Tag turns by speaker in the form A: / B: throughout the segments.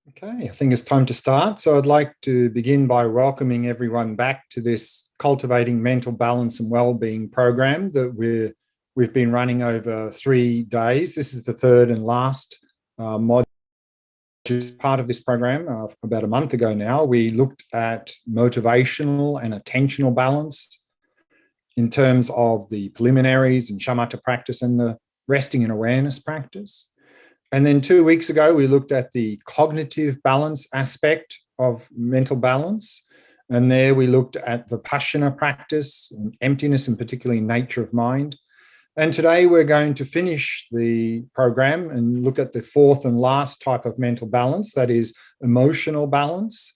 A: Okay, I think it's time to start. So I'd like to begin by welcoming everyone back to this Cultivating Mental Balance and Wellbeing program that we've been running over 3 days. This is the third and last module. Part of this program about a month ago now. We looked at motivational and attentional balance in terms of the preliminaries and shamatha practice and the resting and awareness practice. And then 2 weeks ago, we looked at the cognitive balance aspect of mental balance. And there we looked at Vipassana practice, and emptiness, and particularly nature of mind. And today we're going to finish the program and look at the fourth and last type of mental balance, that is emotional balance.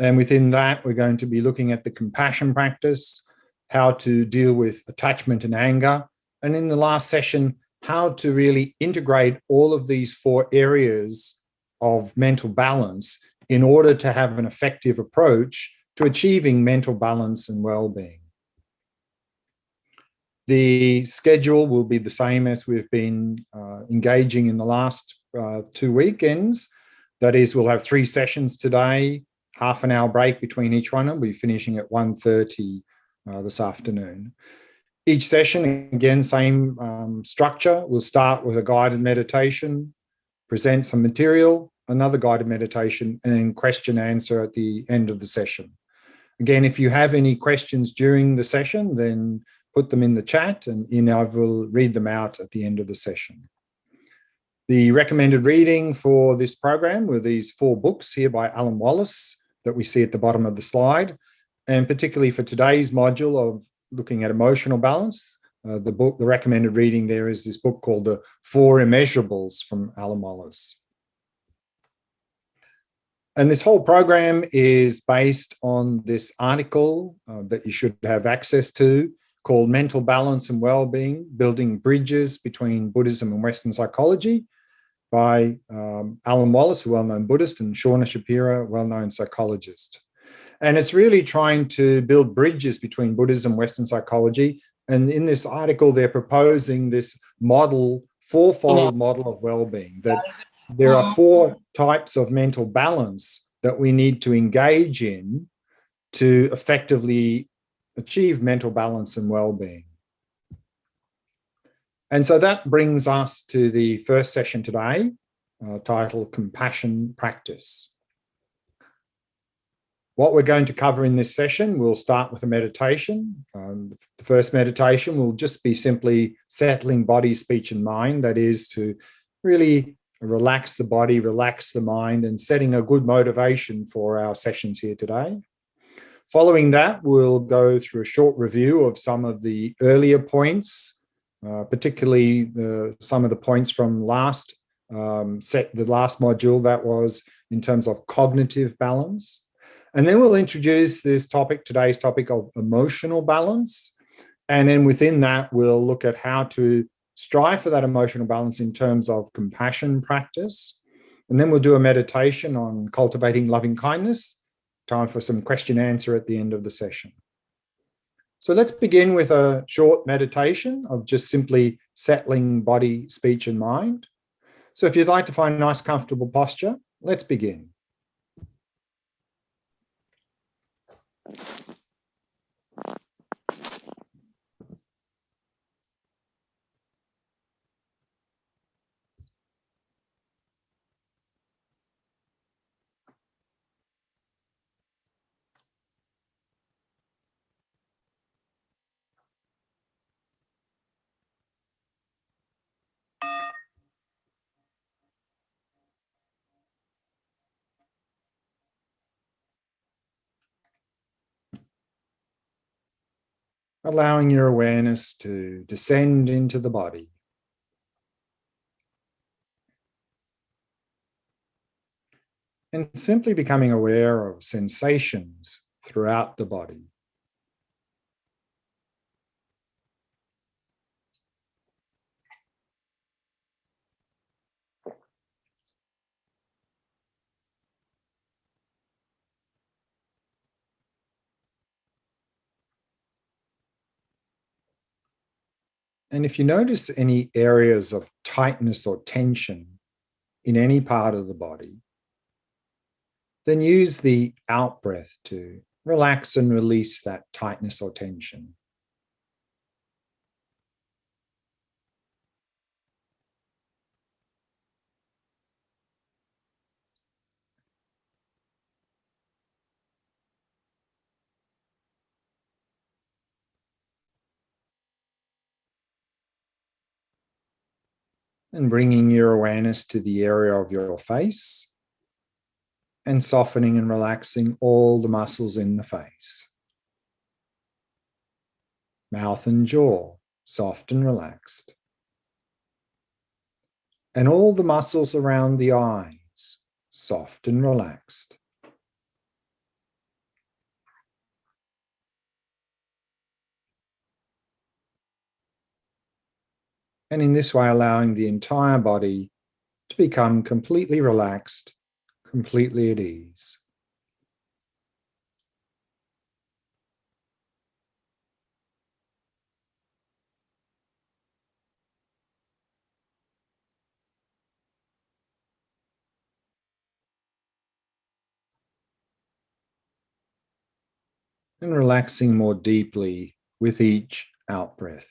A: And within that, we're going to be looking at the compassion practice, how to deal with attachment and anger. And in the last session, how to really integrate all of these 4 areas of mental balance in order to have an effective approach to achieving mental balance and well-being. The schedule will be the same as we've been engaging in the last 2 weekends. That is, we'll have 3 sessions today, half an hour break between each one, and we'll be finishing at 1:30 this afternoon. Each session, again, same structure. We'll start with a guided meditation, present some material, another guided meditation, and then question answer at the end of the session. Again, if you have any questions during the session, then put them in the chat and I will read them out at the end of the session. The recommended reading for this program were these 4 books here by Alan Wallace that we see at the bottom of the slide. And particularly for today's module of looking at emotional balance, the recommended reading there is this book called The 4 Immeasurables from Alan Wallace. And this whole program is based on this article that you should have access to, called Mental Balance and Wellbeing, Building Bridges Between Buddhism and Western Psychology by Alan Wallace, a well-known Buddhist, and Shauna Shapira, a well-known psychologist. And it's really trying to build bridges between Buddhism and Western psychology. And in this article, they're proposing this model, 4-fold model of well-being, that there are 4 types of mental balance that we need to engage in to effectively achieve mental balance and well-being. And so that brings us to the first session today, titled Compassion Practice. What we're going to cover in this session, we'll start with a meditation. The first meditation will just be simply settling body, speech, and mind. That is to really relax the body, relax the mind, and setting a good motivation for our sessions here today. Following that, we'll go through a short review of some of the earlier points, particularly some of the points from the last module, that was in terms of cognitive balance. And then we'll introduce today's topic of emotional balance. And then within that, we'll look at how to strive for that emotional balance in terms of compassion practice. And then we'll do a meditation on cultivating loving kindness. Time for some question answer at the end of the session. So let's begin with a short meditation of just simply settling body, speech, and mind. So if you'd like to find a nice, comfortable posture, let's begin. Allowing your awareness to descend into the body. And simply becoming aware of sensations throughout the body. And if you notice any areas of tightness or tension in any part of the body, Then use the out breath to relax and release that tightness or tension. And bringing your awareness to the area of your face and softening and relaxing all the muscles in the face. Mouth and jaw, soft and relaxed. And all the muscles around the eyes, soft and relaxed. And in this way, allowing the entire body to become completely relaxed, completely at ease. And relaxing more deeply with each out breath.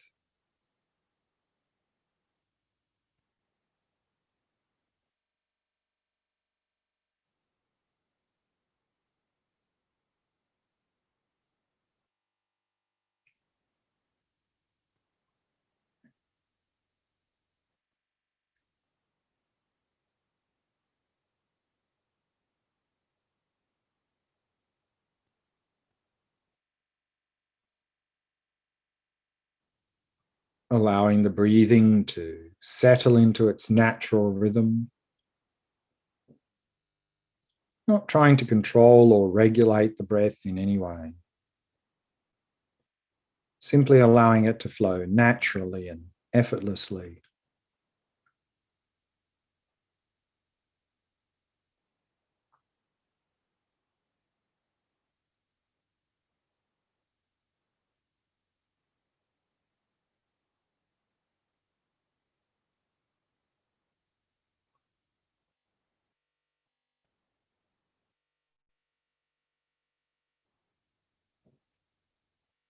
A: Allowing the breathing to settle into its natural rhythm. Not trying to control or regulate the breath in any way. Simply allowing it to flow naturally and effortlessly.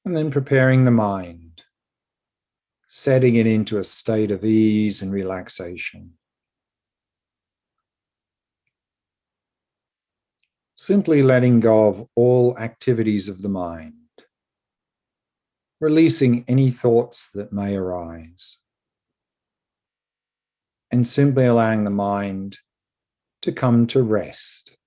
A: And then preparing the mind, setting it into a state of ease and relaxation. Simply letting go of all activities of the mind, releasing any thoughts that may arise, and simply allowing the mind to come to rest.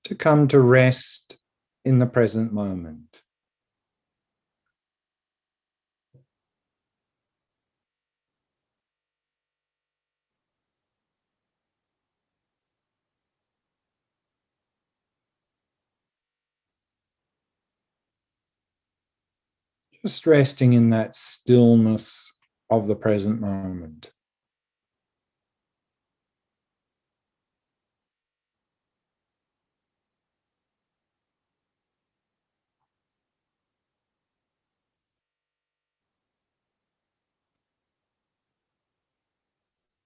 A: To come to rest in the present moment. Just resting in that stillness of the present moment.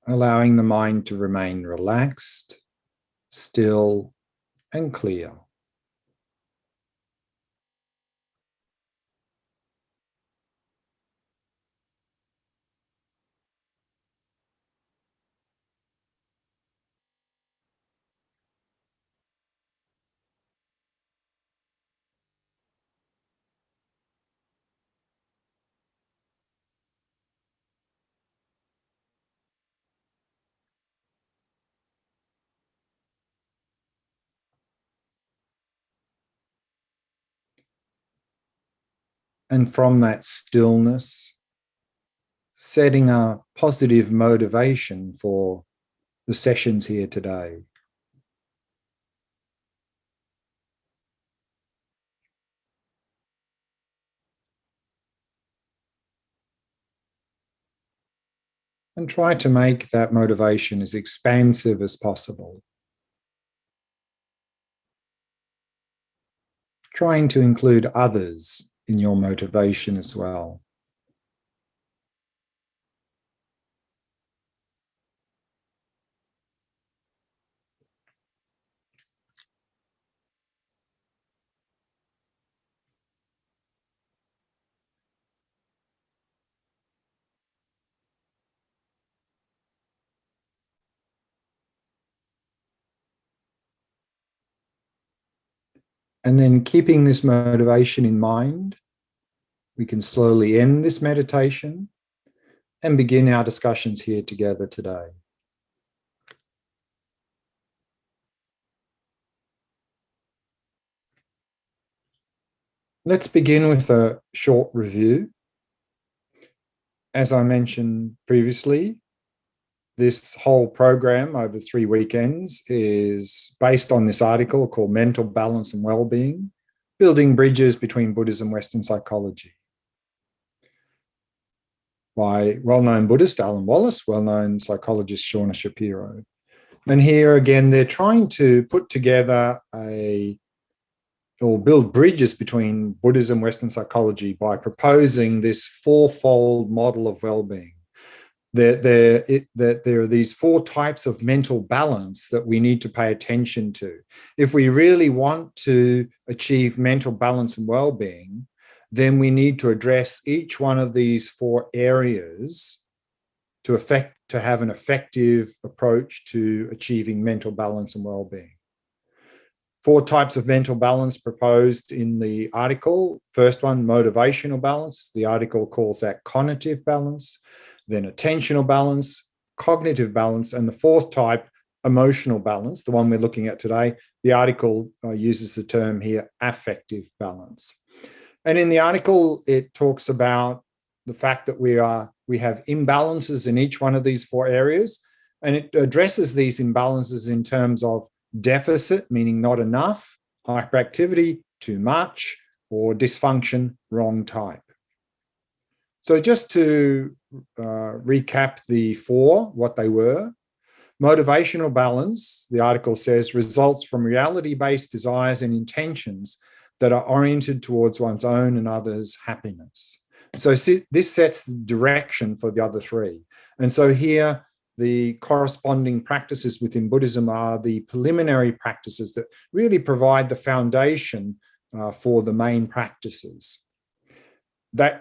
A: Allowing the mind to remain relaxed, still, and clear. And from that stillness, setting a positive motivation for the sessions here today. And try to make that motivation as expansive as possible. Trying to include others in your motivation as well. And then keeping this motivation in mind, we can slowly end this meditation and begin our discussions here together today. Let's begin with a short review. As I mentioned previously, this whole program over 3 weekends is based on this article called Mental Balance and Wellbeing, Building Bridges Between Buddhism and Western Psychology, by well-known Buddhist Alan Wallace, well-known psychologist Shauna Shapiro. And here again, they're trying to put together or build bridges between Buddhism and Western psychology by proposing this fourfold model of well-being. There are these 4 types of mental balance that we need to pay attention to. If we really want to achieve mental balance and well-being, then we need to address each one of these 4 areas to have an effective approach to achieving mental balance and well-being. 4 types of mental balance proposed in the article. First one, motivational balance. The article calls that cognitive balance. Then attentional balance, cognitive balance, and the 4th type, emotional balance, the one we're looking at today. The article uses the term here, affective balance. And in the article, it talks about the fact that we have imbalances in each one of these 4 areas, and it addresses these imbalances in terms of deficit, meaning not enough, hyperactivity, too much, or dysfunction, wrong type. So just to recap the 4, what they were. Motivational balance, the article says, results from reality-based desires and intentions that are oriented towards one's own and others' happiness. So this sets the direction for the other 3. And so here, the corresponding practices within Buddhism are the preliminary practices that really provide the foundation for the main practices.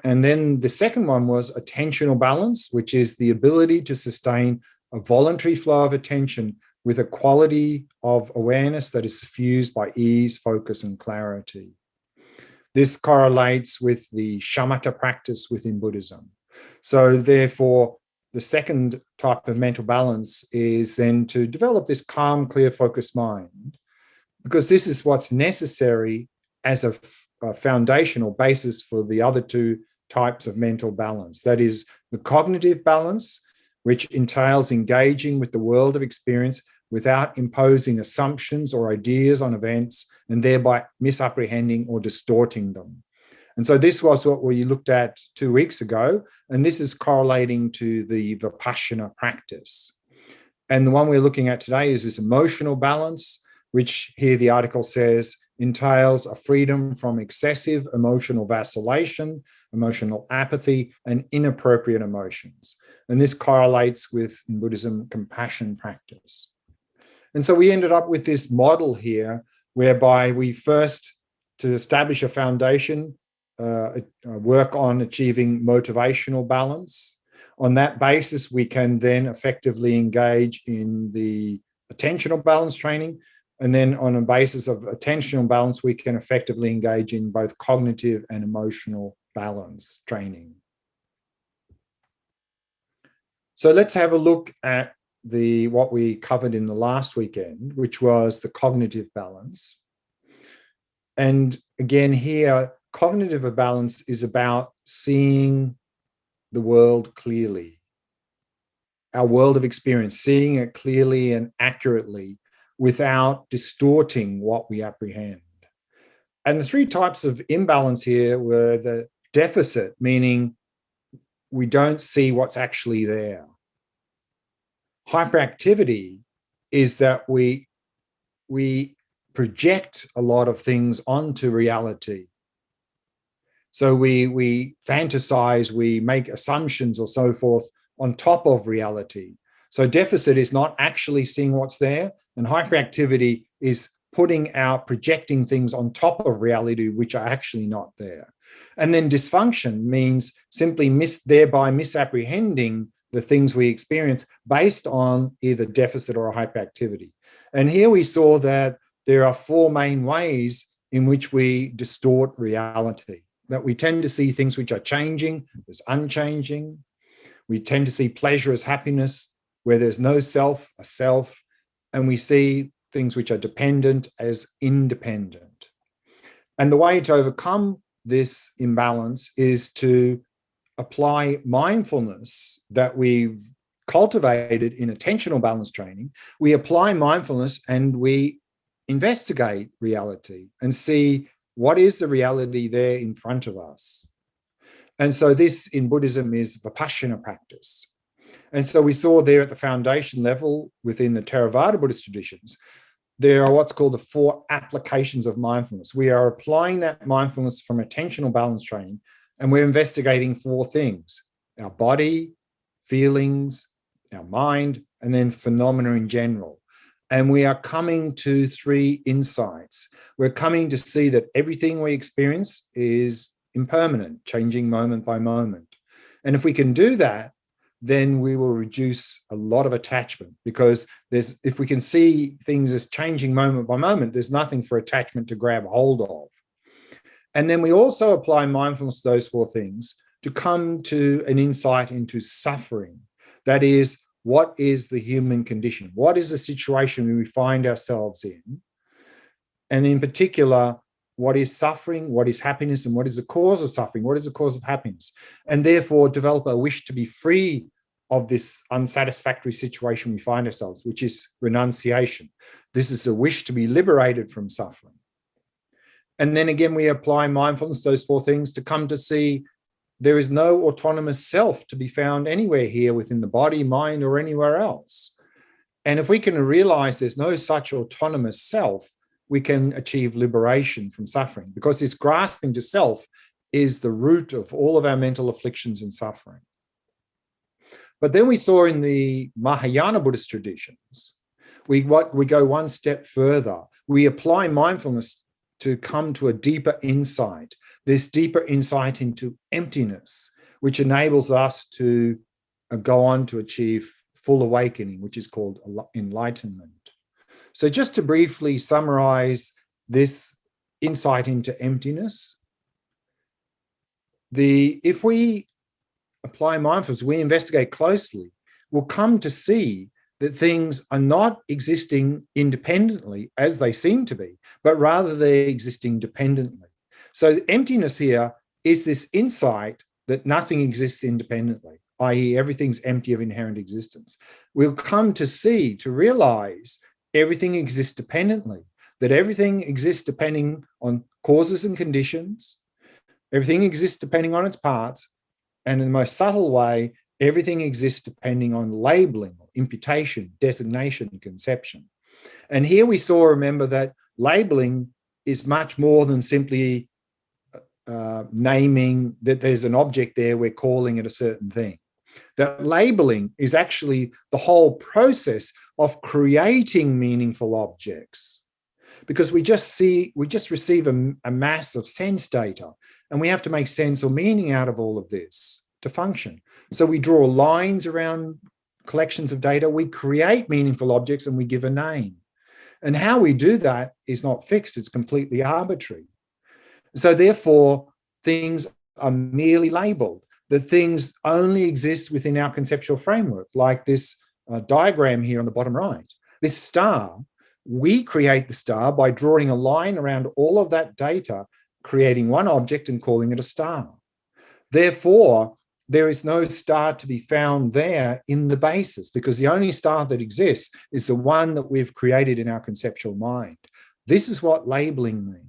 A: And then the second one was attentional balance, which is the ability to sustain a voluntary flow of attention with a quality of awareness that is suffused by ease, focus, and clarity. This correlates with the shamatha practice within Buddhism. So therefore, the second type of mental balance is then to develop this calm, clear, focused mind, because this is what's necessary as a foundational basis for the other 2 types of mental balance. That is the cognitive balance, which entails engaging with the world of experience without imposing assumptions or ideas on events and thereby misapprehending or distorting them. And so this was what we looked at 2 weeks ago, and this is correlating to the Vipassana practice. And the one we're looking at today is this emotional balance, which here the article says entails a freedom from excessive emotional vacillation, emotional apathy, and inappropriate emotions. And this correlates with, in Buddhism, compassion practice. And so we ended up with this model here, whereby we first, to establish a foundation, work on achieving motivational balance. On that basis, we can then effectively engage in the attentional balance training. And then on a basis of attentional balance, we can effectively engage in both cognitive and emotional balance training. So let's have a look at what we covered in the last weekend, which was the cognitive balance. And again, here, cognitive balance is about seeing the world clearly, our world of experience, seeing it clearly and accurately without distorting what we apprehend. And the 3 types of imbalance here were the deficit, meaning we don't see what's actually there. Hyperactivity is that we project a lot of things onto reality. So we fantasize, we make assumptions or so forth on top of reality. So deficit is not actually seeing what's there, and hyperactivity is projecting things on top of reality which are actually not there. And then dysfunction means simply thereby misapprehending the things we experience based on either deficit or hyperactivity. And here we saw that there are 4 main ways in which we distort reality, that we tend to see things which are changing as unchanging. We tend to see pleasure as happiness, where there's no self, a self, and we see things which are dependent as independent. And the way to overcome this imbalance is to apply mindfulness that we've cultivated in attentional balance training. We apply mindfulness and we investigate reality and see what is the reality there in front of us. And so this in Buddhism is Vipassana practice. And so we saw there at the foundation level within the Theravada Buddhist traditions, there are what's called the 4 applications of mindfulness. We are applying that mindfulness from attentional balance training, and we're investigating 4 things: our body, feelings, our mind, and then phenomena in general. And we are coming to 3 insights. We're coming to see that everything we experience is impermanent, changing moment by moment. And if we can do that, then we will reduce a lot of attachment, because if we can see things as changing moment by moment, there's nothing for attachment to grab hold of. And then we also apply mindfulness to those 4 things to come to an insight into suffering. That is, what is the human condition? What is the situation we find ourselves in? And in particular, what is suffering? What is happiness? And what is the cause of suffering? What is the cause of happiness? And therefore develop a wish to be free of this unsatisfactory situation we find ourselves, which is renunciation. This is a wish to be liberated from suffering. And then again, we apply mindfulness, those 4 things, to come to see there is no autonomous self to be found anywhere here within the body, mind, or anywhere else. And if we can realize there's no such autonomous self, we can achieve liberation from suffering, because this grasping to self is the root of all of our mental afflictions and suffering. But then we saw in the Mahayana Buddhist traditions, we go one step further. We apply mindfulness to come to a deeper insight, this deeper insight into emptiness, which enables us to go on to achieve full awakening, which is called enlightenment. So just to briefly summarize this insight into emptiness, if we apply mindfulness, we investigate closely, we'll come to see that things are not existing independently as they seem to be, but rather they're existing dependently. So emptiness here is this insight that nothing exists independently, i.e. everything's empty of inherent existence. We'll come to see, to realize everything exists dependently, that everything exists depending on causes and conditions, everything exists depending on its parts, and in the most subtle way, everything exists depending on labeling, imputation, designation, and conception. And here we saw, remember, that labeling is much more than simply naming that there's an object there, we're calling it a certain thing. That labeling is actually the whole process of creating meaningful objects, because we just receive a mass of sense data, and we have to make sense or meaning out of all of this to function. So we draw lines around collections of data, we create meaningful objects, and we give a name. And how we do that is not fixed, it's completely arbitrary. So therefore, things are merely labeled. The things only exist within our conceptual framework, like this diagram here on the bottom right. This star, we create the star by drawing a line around all of that data, creating one object and calling it a star. Therefore, there is no star to be found there in the basis, because the only star that exists is the one that we've created in our conceptual mind. This is what labeling means.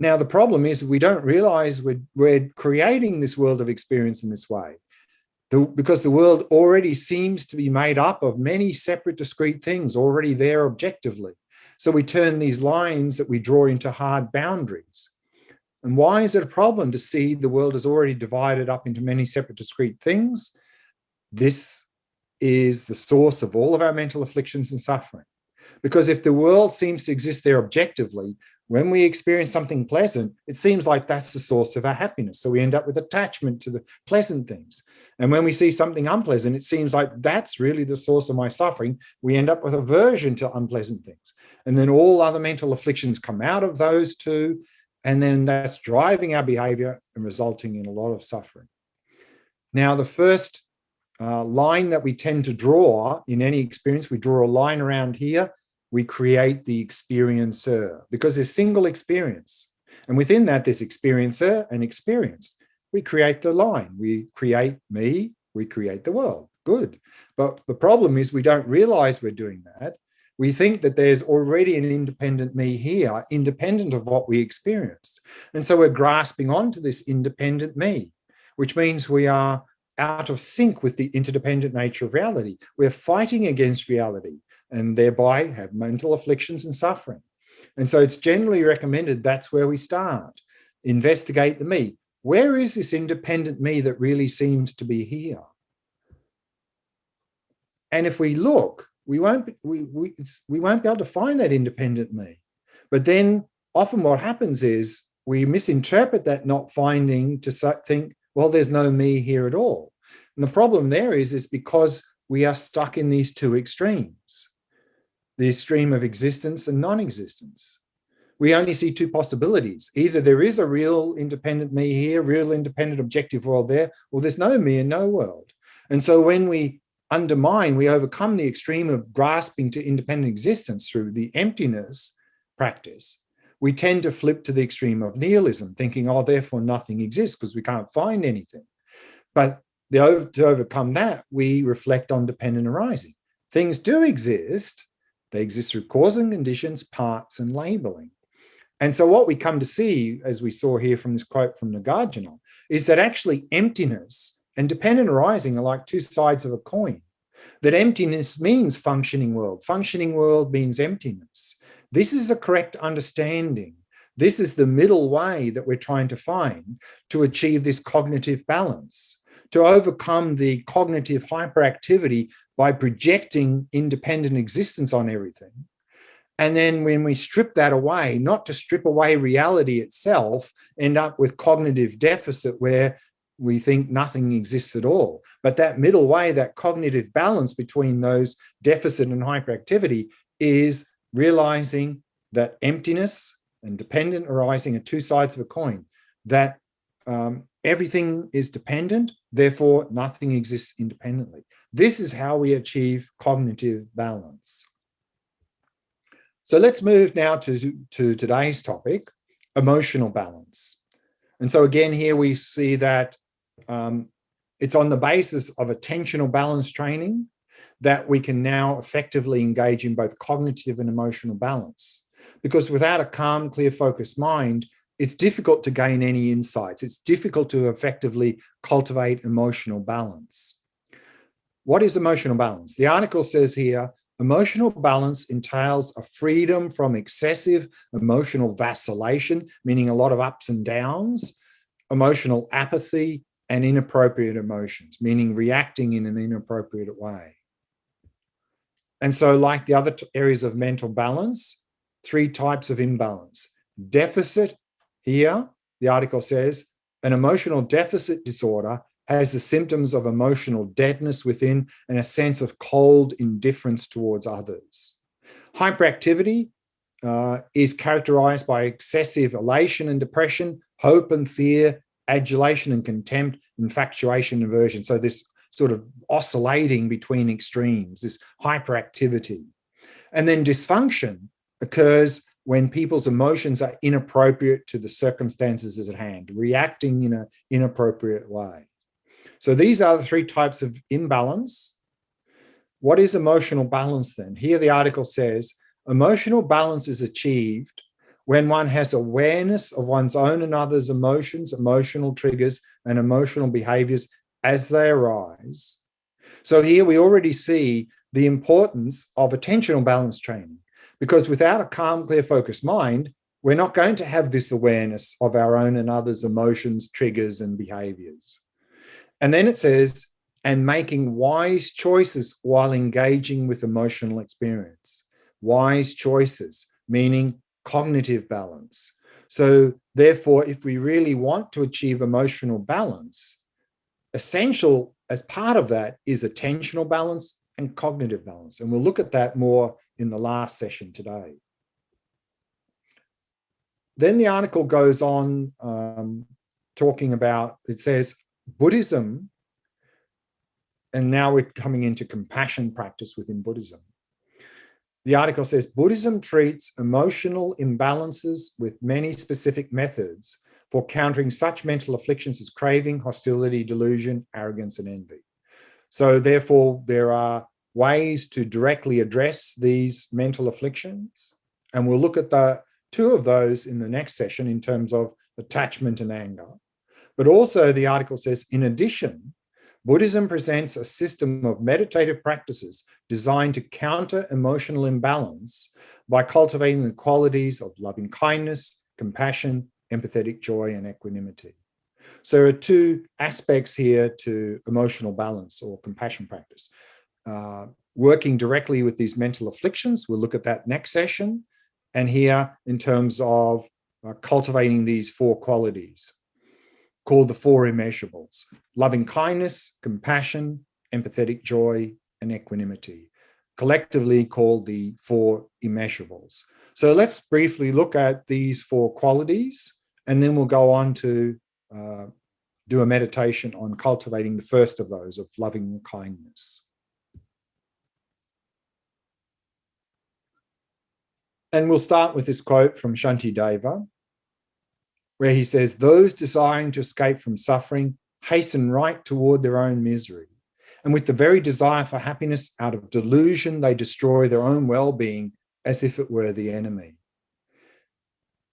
A: Now, the problem is we don't realize we're creating this world of experience in this way, because the world already seems to be made up of many separate, discrete things already there objectively. So we turn these lines that we draw into hard boundaries. And why is it a problem to see the world is already divided up into many separate, discrete things? This is the source of all of our mental afflictions and suffering. Because if the world seems to exist there objectively, When we experience something pleasant, it seems like that's the source of our happiness. So we end up with attachment to the pleasant things. And when we see something unpleasant, it seems like that's really the source of my suffering. We end up with aversion to unpleasant things. And then all other mental afflictions come out of those two. And then that's driving our behavior and resulting in a lot of suffering. Now, the first line that we tend to draw in any experience, we draw a line around here. We create the experiencer because there's single experience. And within that, there's experiencer and experienced. We create the line. We create me. We create the world. Good. But the problem is we don't realize we're doing that. We think that there's already an independent me here, independent of what we experienced. And so we're grasping onto this independent me, which means we are out of sync with the interdependent nature of reality. We're fighting against reality, and thereby have mental afflictions and suffering. And so it's generally recommended that's where we start. Investigate the me. Where is this independent me that really seems to be here? And if we look, we won't be able to find that independent me. But then often what happens is we misinterpret that not finding to think, well, there's no me here at all. And the problem there is because we are stuck in these two extremes. The extreme of existence and non-existence. We only see two possibilities. Either there is a real independent me here, real independent objective world there, or there's no me and no world. And so when we overcome the extreme of grasping to independent existence through the emptiness practice, we tend to flip to the extreme of nihilism, thinking, oh, therefore nothing exists because we can't find anything. But to overcome that, we reflect on dependent arising. Things do exist. They exist through cause and conditions, parts, and labeling. And so what we come to see, as we saw here from this quote from Nagarjuna, is that actually emptiness and dependent arising are like two sides of a coin. That emptiness means functioning world. Functioning world means emptiness. This is the correct understanding. This is the middle way that we're trying to find to achieve this cognitive balance, to overcome the cognitive hyperactivity by projecting independent existence on everything. And then when we strip that away, not to strip away reality itself, end up with cognitive deficit where we think nothing exists at all. But that middle way, that cognitive balance between those deficit and hyperactivity is realizing that emptiness and dependent arising are two sides of a coin, that everything is dependent, therefore nothing exists independently. This is how we achieve cognitive balance. So let's move now to today's topic, emotional balance. And so again, here we see that it's on the basis of attentional balance training that we can now effectively engage in both cognitive and emotional balance. Because without a calm, clear, focused mind, it's difficult to gain any insights. It's difficult to effectively cultivate emotional balance. What is emotional balance? The article says here, emotional balance entails a freedom from excessive emotional vacillation, meaning a lot of ups and downs, emotional apathy, and inappropriate emotions, meaning reacting in an inappropriate way. And so like the other areas of mental balance, three types of imbalance. Deficit, here, the article says, an emotional deficit disorder has the symptoms of emotional deadness within and a sense of cold indifference towards others. Hyperactivity is characterized by excessive elation and depression, hope and fear, adulation and contempt, infatuation and aversion. So this sort of oscillating between extremes, this hyperactivity. And then dysfunction occurs when people's emotions are inappropriate to the circumstances at hand, reacting in an inappropriate way. So these are the three types of imbalance. What is emotional balance then? Here the article says, emotional balance is achieved when one has awareness of one's own and others' emotions, emotional triggers, and emotional behaviors as they arise. So here we already see the importance of attentional balance training, because without a calm, clear, focused mind, we're not going to have this awareness of our own and others' emotions, triggers, and behaviors. And then it says, and making wise choices while engaging with emotional experience. Wise choices, meaning cognitive balance. So therefore, if we really want to achieve emotional balance, essential as part of that is attentional balance and cognitive balance. And we'll look at that more in the last session today. Then the article goes on talking about, it says, Buddhism, and now we're coming into compassion practice within Buddhism. The article says, Buddhism treats emotional imbalances with many specific methods for countering such mental afflictions as craving, hostility, delusion, arrogance, and envy. So therefore, there are ways to directly address these mental afflictions. And we'll look at the two of those in the next session in terms of attachment and anger. But also the article says, in addition, Buddhism presents a system of meditative practices designed to counter emotional imbalance by cultivating the qualities of loving kindness, compassion, empathetic joy, and equanimity. So there are two aspects here to emotional balance or compassion practice. Working directly with these mental afflictions, we'll look at that next session. And here in terms of cultivating these four qualities called the four immeasurables: loving kindness, compassion, empathetic joy, and equanimity, collectively called the four immeasurables. So let's briefly look at these four qualities, and then we'll go on to do a meditation on cultivating the first of those, of loving kindness. And we'll start with this quote from Shantideva, where he says, those desiring to escape from suffering hasten right toward their own misery. And with the very desire for happiness, out of delusion, they destroy their own well-being as if it were the enemy.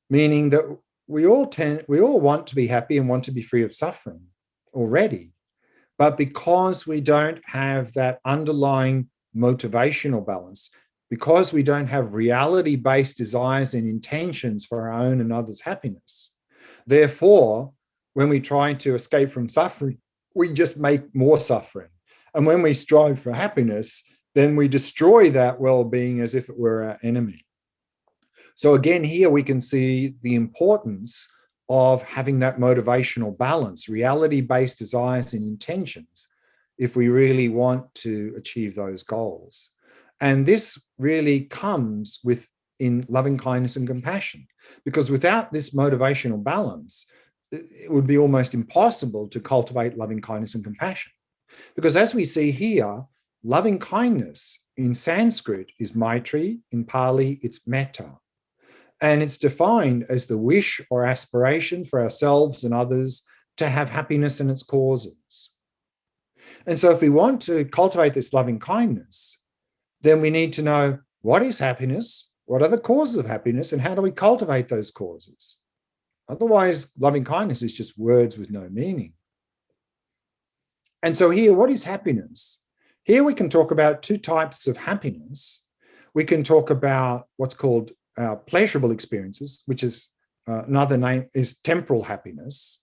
A: Meaning that we all want to be happy and want to be free of suffering already. But because we don't have that underlying motivational balance, because we don't have reality-based desires and intentions for our own and others' happiness, therefore, when we try to escape from suffering, we just make more suffering. And when we strive for happiness, then we destroy that well-being as if it were our enemy. So again, here we can see the importance of having that motivational balance, reality-based desires and intentions, if we really want to achieve those goals. And this really comes in loving kindness and compassion, because without this motivational balance, it would be almost impossible to cultivate loving kindness and compassion. Because as we see here, loving kindness in Sanskrit is Maitri, in Pali it's Metta. And it's defined as the wish or aspiration for ourselves and others to have happiness and its causes. And so if we want to cultivate this loving kindness, then we need to know, what is happiness? What are the causes of happiness? And how do we cultivate those causes? Otherwise, loving kindness is just words with no meaning. And so here, what is happiness? Here we can talk about two types of happiness. We can talk about what's called pleasurable experiences, which is another name is temporal happiness.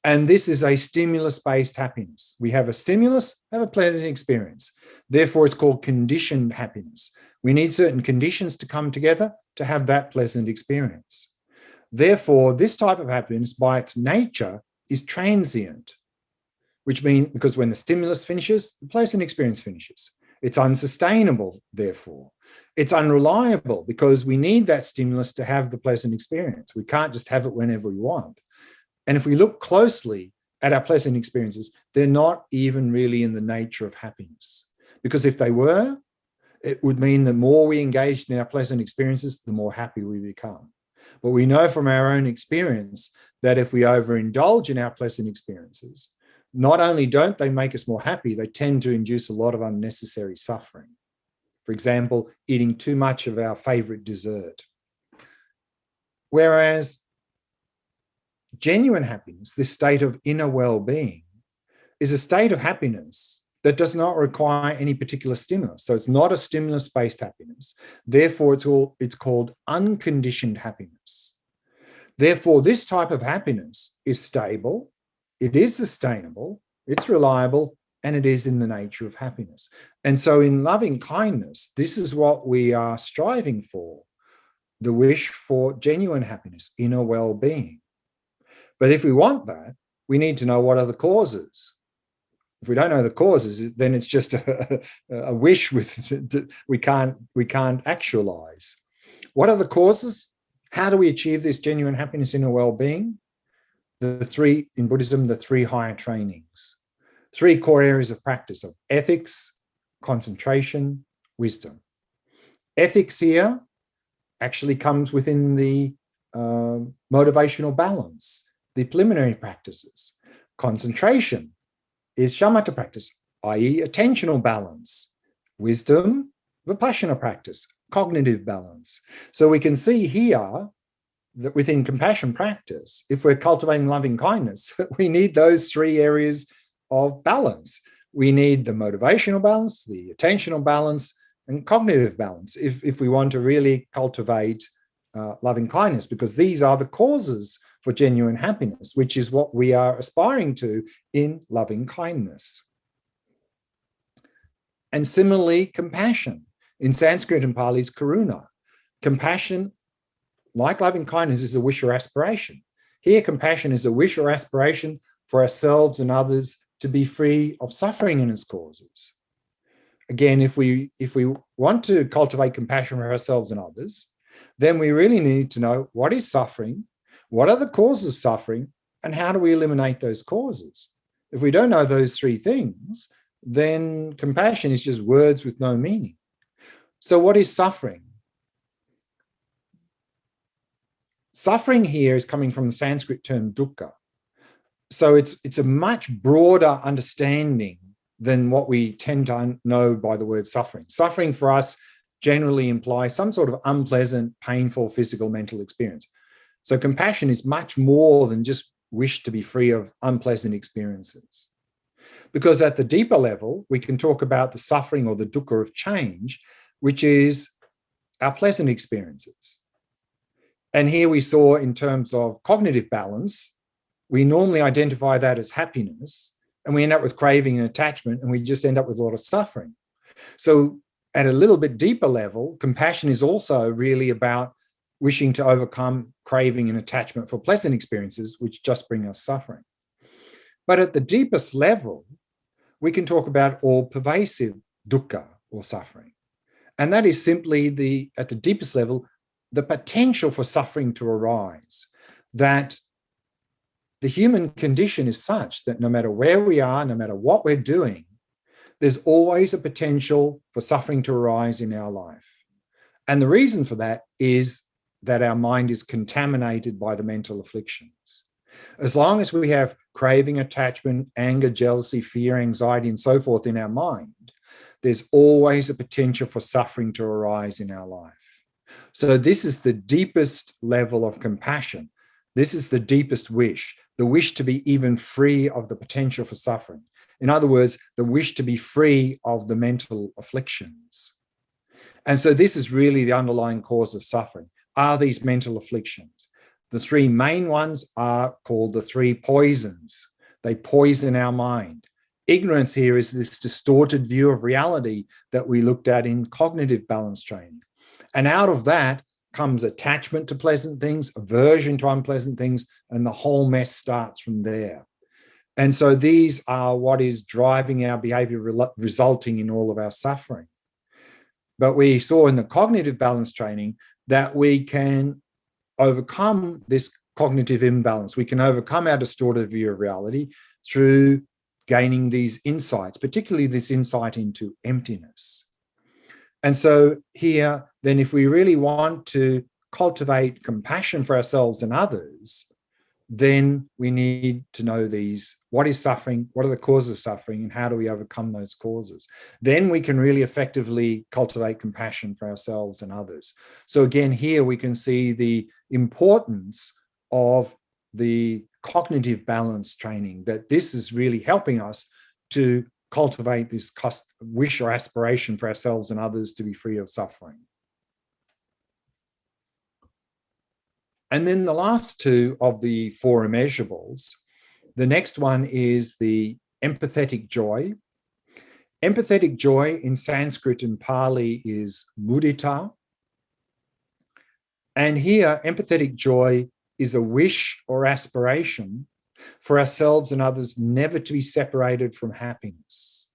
A: And this is a stimulus-based happiness. We have a stimulus, have a pleasant experience. Therefore, it's called conditioned happiness. We need certain conditions to come together to have that pleasant experience. Therefore, this type of happiness, by its nature, is transient, which means because when the stimulus finishes, the pleasant experience finishes. It's unsustainable, therefore. It's unreliable because we need that stimulus to have the pleasant experience. We can't just have it whenever we want. And if we look closely at our pleasant experiences, they're not even really in the nature of happiness. Because if they were, it would mean the more we engaged in our pleasant experiences, the more happy we become. But we know from our own experience that if we overindulge in our pleasant experiences, not only don't they make us more happy, they tend to induce a lot of unnecessary suffering. For example, eating too much of our favorite dessert. Whereas genuine happiness, this state of inner well-being, is a state of happiness that does not require any particular stimulus. So it's not a stimulus-based happiness. Therefore, it's called unconditioned happiness. Therefore, this type of happiness is stable, it is sustainable, it's reliable, and it is in the nature of happiness. And so in loving kindness, this is what we are striving for. the wish for genuine happiness, inner well-being. But if we want that, we need to know what are the causes. If we don't know the causes, then it's just a wish we can't actualize. What are the causes? How do we achieve this genuine happiness, inner well-being? In Buddhism, the three higher trainings, three core areas of practice of ethics, concentration, wisdom. Ethics here actually comes within the motivational balance, the preliminary practices. Concentration is shamatha practice, i.e. attentional balance. Wisdom, vipassana practice, cognitive balance. So we can see here that within compassion practice, if we're cultivating loving kindness, we need those three areas of balance. We need the motivational balance, the attentional balance, and cognitive balance if we want to really cultivate loving kindness, because these are the causes for genuine happiness, which is what we are aspiring to in loving kindness. And similarly, compassion. In Sanskrit and Pali is karuna. Compassion, like loving kindness, is a wish or aspiration. Here, compassion is a wish or aspiration for ourselves and others to be free of suffering and its causes. Again, if we want to cultivate compassion for ourselves and others, then we really need to know what is suffering, what are the causes of suffering, and how do we eliminate those causes? If we don't know those three things, then compassion is just words with no meaning. So what is suffering? Suffering here is coming from the Sanskrit term dukkha. So it's a much broader understanding than what we tend to know by the word suffering. Suffering for us generally implies some sort of unpleasant, painful physical, mental experience. So compassion is much more than just wish to be free of unpleasant experiences. Because at the deeper level, we can talk about the suffering or the dukkha of change, which is our pleasant experiences. And here we saw in terms of cognitive balance, we normally identify that as happiness, and we end up with craving and attachment, and we just end up with a lot of suffering. So at a little bit deeper level, compassion is also really about wishing to overcome craving and attachment for pleasant experiences, which just bring us suffering. But at the deepest level, we can talk about all-pervasive dukkha or suffering. And that is simply at the deepest level, the potential for suffering to arise, that the human condition is such that no matter where we are, no matter what we're doing, there's always a potential for suffering to arise in our life. And the reason for that is that our mind is contaminated by the mental afflictions. As long as we have craving, attachment, anger, jealousy, fear, anxiety, and so forth in our mind, there's always a potential for suffering to arise in our life. So this is the deepest level of compassion. This is the deepest wish, the wish to be even free of the potential for suffering. In other words, the wish to be free of the mental afflictions. And so this is really the underlying cause of suffering, are these mental afflictions. The three main ones are called the three poisons. They poison our mind. Ignorance here is this distorted view of reality that we looked at in cognitive balance training. And out of that comes attachment to pleasant things, aversion to unpleasant things, and the whole mess starts from there. And so these are what is driving our behavior, resulting in all of our suffering. But we saw in the cognitive balance training that we can overcome this cognitive imbalance. We can overcome our distorted view of reality through gaining these insights, particularly this insight into emptiness. And so here, then, if we really want to cultivate compassion for ourselves and others, then we need to know these. What is suffering? What are the causes of suffering? And how do we overcome those causes? Then we can really effectively cultivate compassion for ourselves and others. So again, here we can see the importance of the cognitive balance training, that this is really helping us to cultivate this wish or aspiration for ourselves and others to be free of suffering. And then the last two of the four immeasurables, the next one is the empathetic joy. Empathetic joy in Sanskrit and Pali is mudita. And here, empathetic joy is a wish or aspiration for ourselves and others never to be separated from happiness.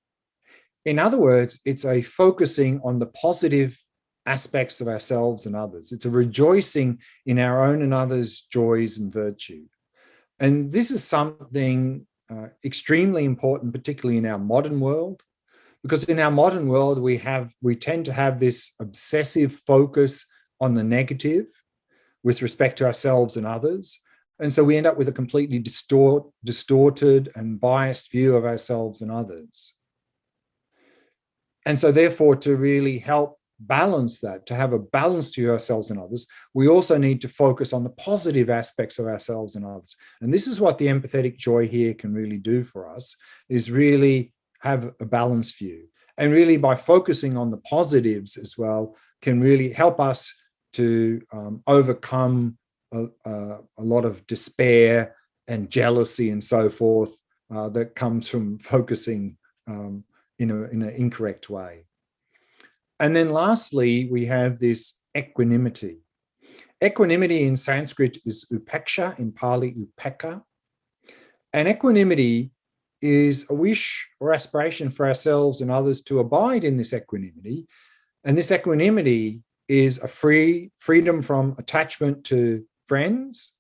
A: In other words, it's a focusing on the positive aspects of ourselves and others. It's a rejoicing in our own and others' joys and virtue. And this is something extremely important, particularly in our modern world, because in our modern world, we tend to have this obsessive focus on the negative with respect to ourselves and others. And so we end up with a completely distorted and biased view of ourselves and others. And so therefore, to really help balance that, to have a balanced view of ourselves and others, we also need to focus on the positive aspects of ourselves and others. And this is what the empathetic joy here can really do for us, is really have a balanced view. And really by focusing on the positives as well, can really help us to overcome a lot of despair and jealousy and so forth that comes from focusing in an incorrect way. And then lastly, we have this equanimity. Equanimity in Sanskrit is upeksha, in Pali upeka. And equanimity is a wish or aspiration for ourselves and others to abide in this equanimity. And this equanimity is a freedom from attachment to friends,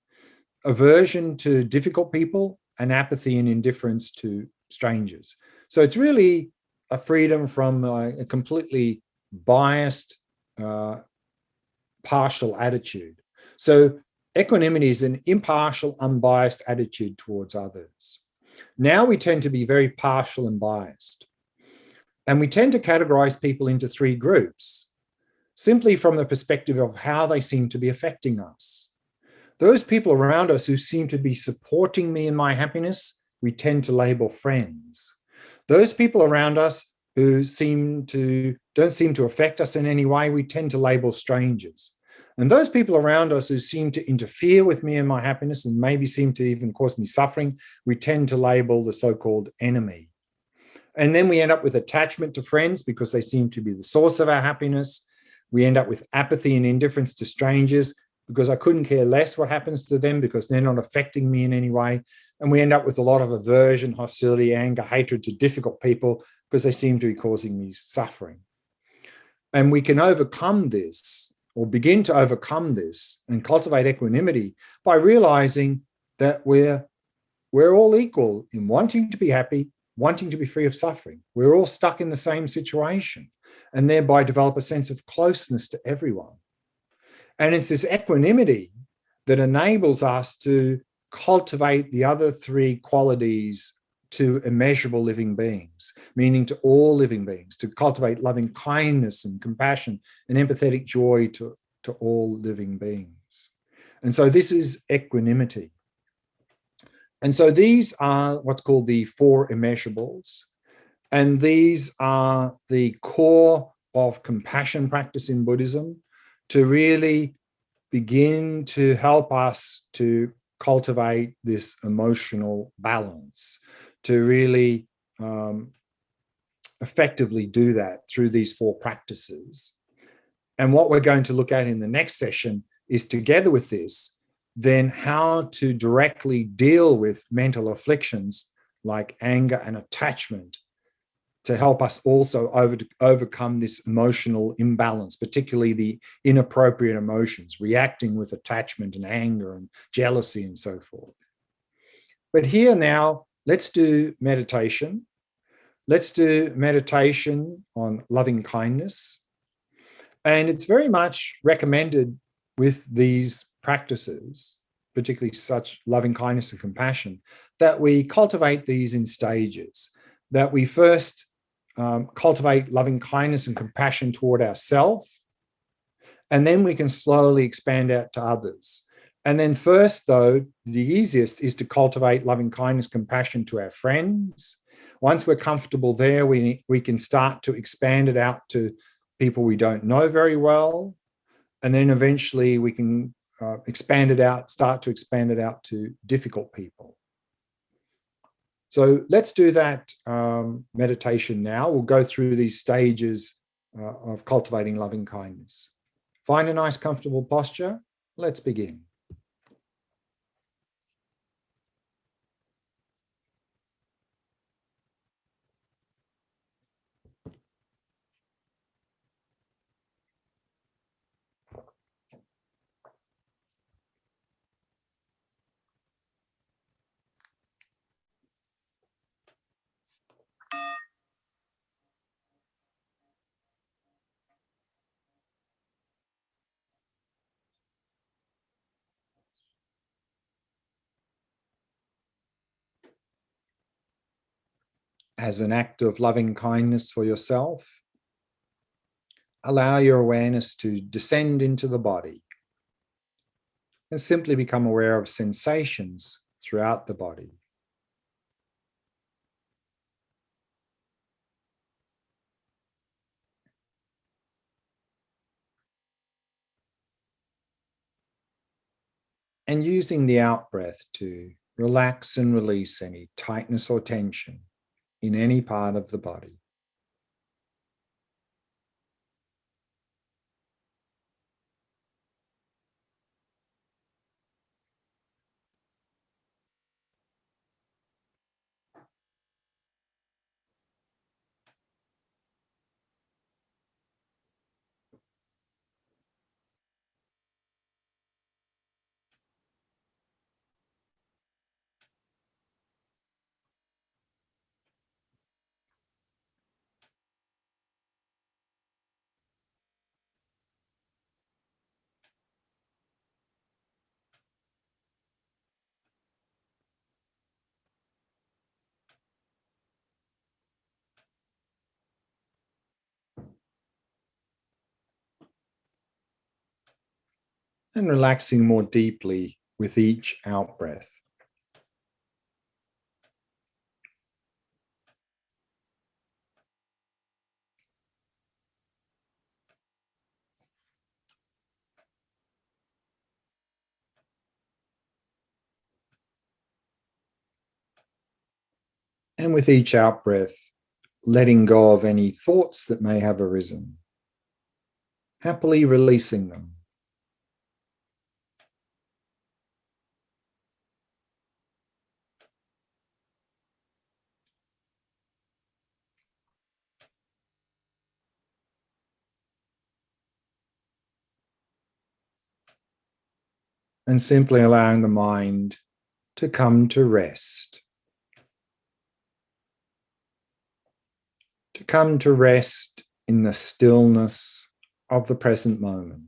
A: aversion to difficult people, and apathy and indifference to strangers. So it's really a freedom from a completely biased, partial attitude. So equanimity is an impartial, unbiased attitude towards others. Now we tend to be very partial and biased. And we tend to categorize people into three groups, simply from the perspective of how they seem to be affecting us. Those people around us who seem to be supporting me in my happiness, we tend to label friends. Those people around us who don't seem to affect us in any way, we tend to label strangers. And those people around us who seem to interfere with me and my happiness and maybe seem to even cause me suffering, we tend to label the so-called enemy. And then we end up with attachment to friends because they seem to be the source of our happiness. We end up with apathy and indifference to strangers because I couldn't care less what happens to them because they're not affecting me in any way. And we end up with a lot of aversion, hostility, anger, hatred to difficult people because they seem to be causing me suffering. And we can overcome this, or begin to overcome this, and cultivate equanimity by realizing that we're all equal in wanting to be happy, wanting to be free of suffering. We're all stuck in the same situation, and thereby develop a sense of closeness to everyone. And it's this equanimity that enables us to cultivate the other three qualities to immeasurable living beings, meaning to all living beings, to cultivate loving kindness and compassion and empathetic joy to all living beings. And so this is equanimity. And so these are what's called the four immeasurables. And these are the core of compassion practice in Buddhism to really begin to help us to cultivate this emotional balance, to really effectively do that through these four practices. And what we're going to look at in the next session is, together with this, then how to directly deal with mental afflictions like anger and attachment to help us also overcome this emotional imbalance, particularly the inappropriate emotions, reacting with attachment and anger and jealousy and so forth. But here now, let's do meditation. Let's do meditation on loving kindness. And it's very much recommended with these practices, particularly such loving kindness and compassion, that we cultivate these in stages, that we first cultivate loving kindness and compassion toward ourselves, and then we can slowly expand out to others. And then first, though, the easiest is to cultivate loving kindness, compassion to our friends. Once we're comfortable there, we can start to expand it out to people we don't know very well. And then eventually we can start to expand it out to difficult people. So let's do that meditation now. We'll go through these stages of cultivating loving kindness. Find a nice, comfortable posture. Let's begin. As an act of loving kindness for yourself, allow your awareness to descend into the body and simply become aware of sensations throughout the body. And using the out-breath to relax and release any tightness or tension in any part of the body. And relaxing more deeply with each out-breath. And with each out-breath, letting go of any thoughts that may have arisen, happily releasing them. And simply allowing the mind to come to rest. To come to rest in the stillness of the present moment.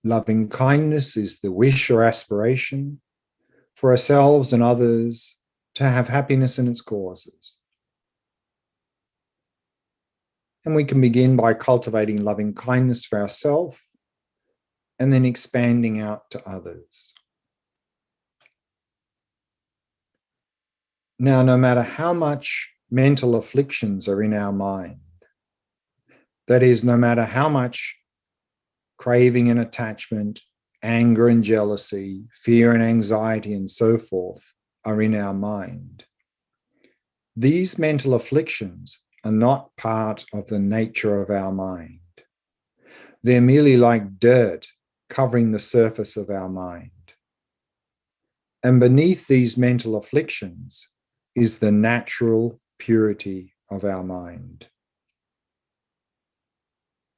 A: Loving kindness is the wish or aspiration for ourselves and others to have happiness in its causes. And we can begin by cultivating loving kindness for ourselves and then expanding out to others. Now, no matter how much mental afflictions are in our mind, that is, no matter how much craving and attachment, anger and jealousy, fear and anxiety, and so forth are in our mind, these mental afflictions are not part of the nature of our mind. They're merely like dirt covering the surface of our mind. And beneath these mental afflictions is the natural purity of our mind.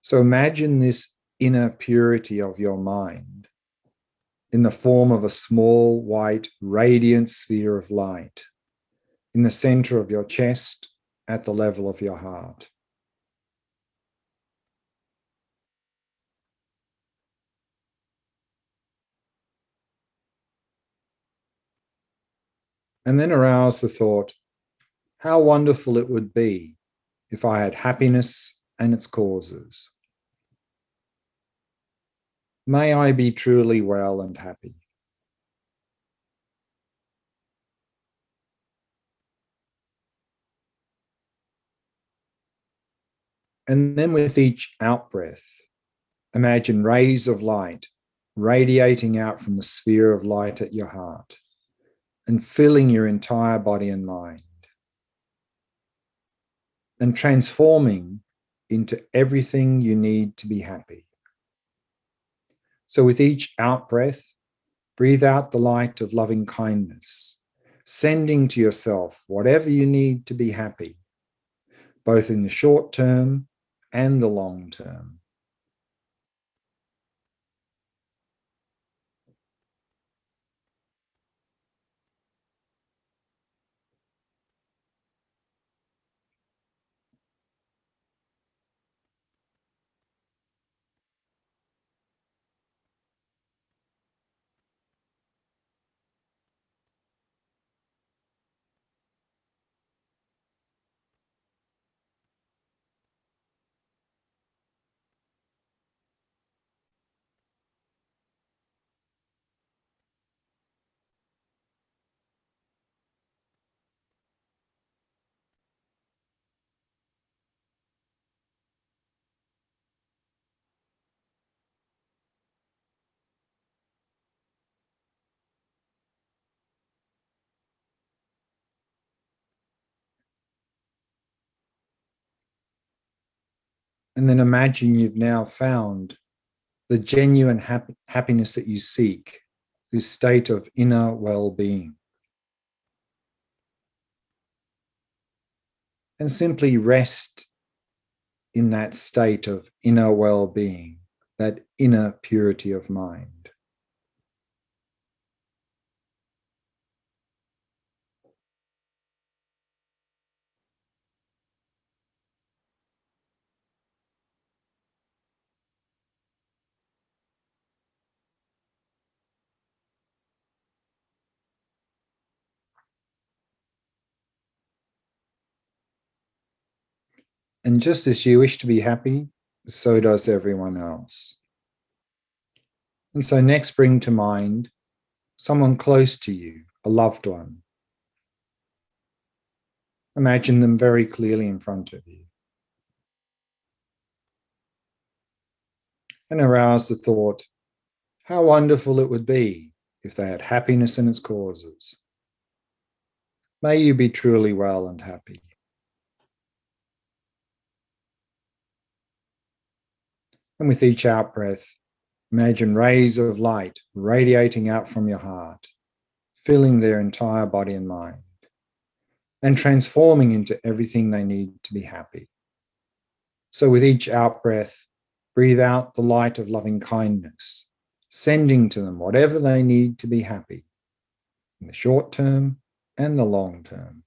A: So imagine this inner purity of your mind in the form of a small, white, radiant sphere of light in the center of your chest at the level of your heart. And then arouse the thought, how wonderful it would be if I had happiness and its causes. May I be truly well and happy. And then with each out-breath, imagine rays of light radiating out from the sphere of light at your heart and filling your entire body and mind and transforming into everything you need to be happy. So with each out-breath, breathe out the light of loving kindness, sending to yourself whatever you need to be happy, both in the short term and the long term. And then imagine you've now found the genuine happiness that you seek, this state of inner well-being. And simply rest in that state of inner well-being, that inner purity of mind. And just as you wish to be happy, so does everyone else. And so next bring to mind someone close to you, a loved one. Imagine them very clearly in front of you. And arouse the thought, how wonderful it would be if they had happiness and its causes. May you be truly well and happy. And with each out-breath, imagine rays of light radiating out from your heart, filling their entire body and mind, and transforming into everything they need to be happy. So with each out-breath, breathe out the light of loving kindness, sending to them whatever they need to be happy in the short term and the long term.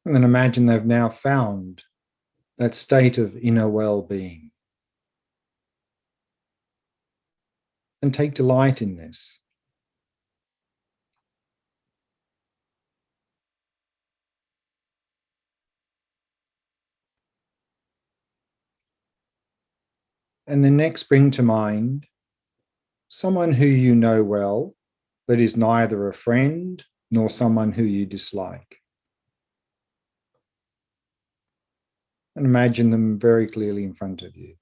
A: And then imagine they've now found that state of inner well-being. And take delight in this. And then next bring to mind someone who you know well, but is neither a friend nor someone who you dislike. And imagine them very clearly in front of you.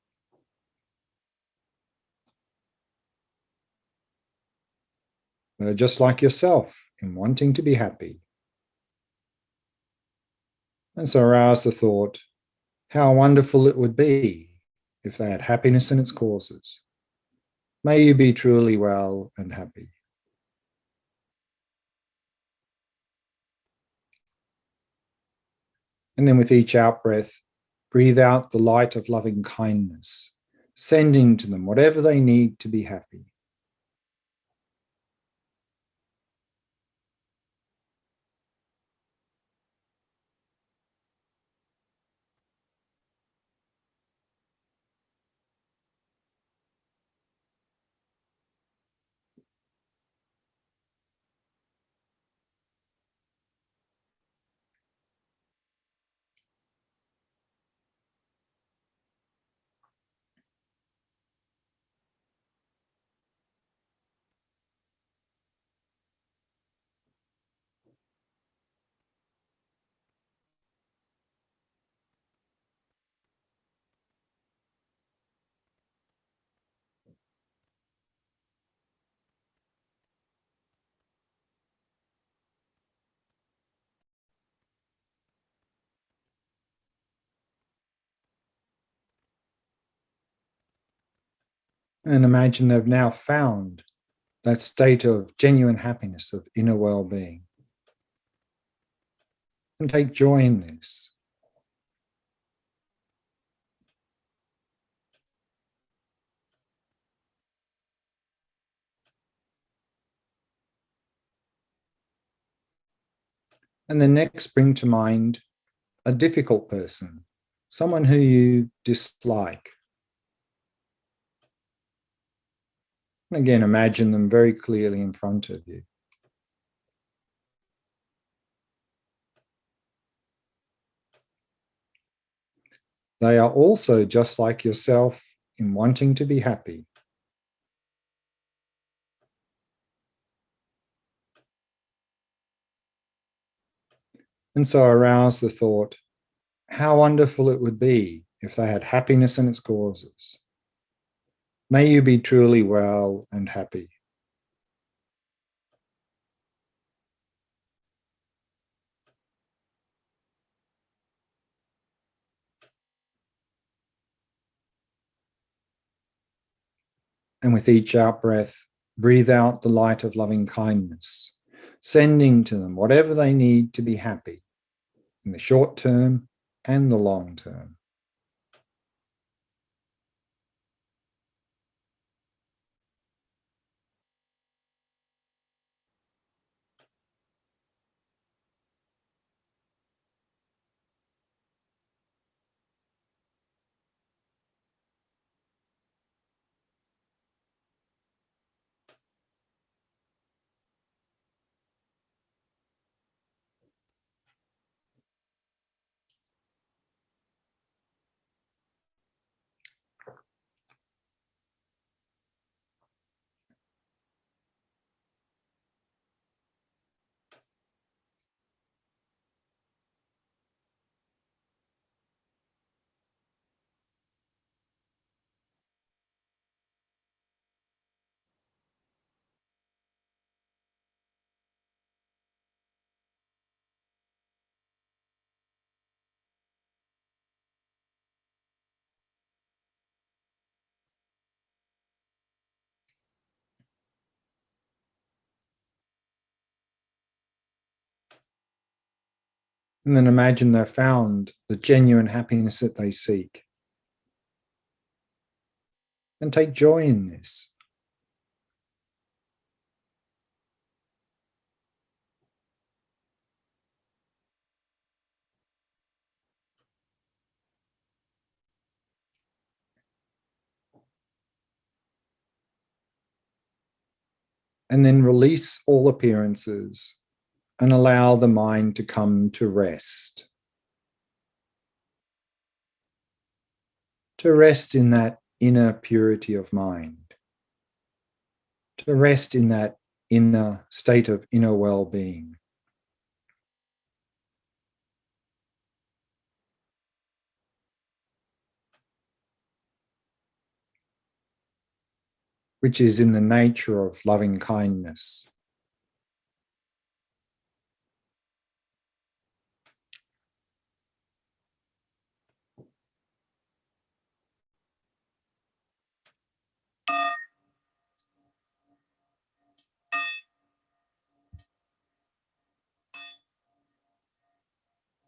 A: They're just like yourself in wanting to be happy. And so arouse the thought, how wonderful it would be if they had happiness in its causes. May you be truly well and happy. And then with each out-breath, breathe out the light of loving kindness, sending to them whatever they need to be happy. And imagine they've now found that state of genuine happiness, of inner well-being. And take joy in this. And then next bring to mind a difficult person, someone who you dislike. And again, imagine them very clearly in front of you. They are also just like yourself in wanting to be happy. And so arouse the thought, how wonderful it would be if they had happiness in its causes. May you be truly well and happy. And with each out-breath, breathe out the light of loving kindness, sending to them whatever they need to be happy in the short term and the long term. And then imagine they've found the genuine happiness that they seek. And take joy in this. And then release all appearances and allow the mind to come to rest. To rest in that inner purity of mind. To rest in that inner state of inner well-being. Which is in the nature of loving kindness.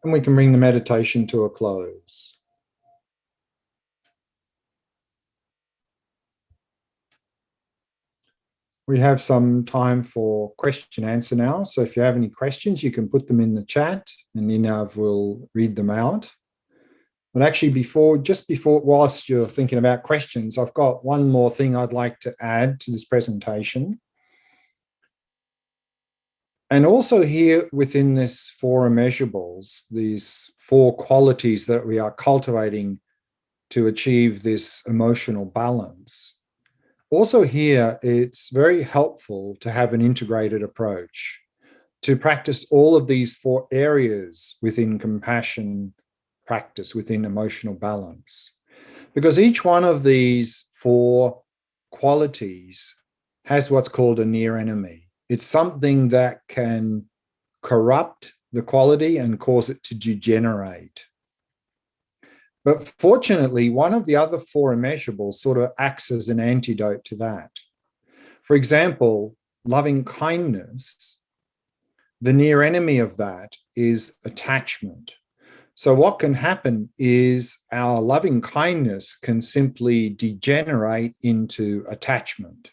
A: And we can bring the meditation to a close. We have some time for question and answer now. So if you have any questions, you can put them in the chat and Ninav will read them out. But actually whilst you're thinking about questions, I've got one more thing I'd like to add to this presentation. And also here within this 4 immeasurables, these 4 qualities that we are cultivating to achieve this emotional balance. Also here, it's very helpful to have an integrated approach, to practice all of these 4 areas within compassion practice, within emotional balance. Because each one of these 4 qualities has what's called a near enemy. It's something that can corrupt the quality and cause it to degenerate. But fortunately, one of the other 4 immeasurables sort of acts as an antidote to that. For example, loving kindness, the near enemy of that is attachment. So what can happen is our loving kindness can simply degenerate into attachment.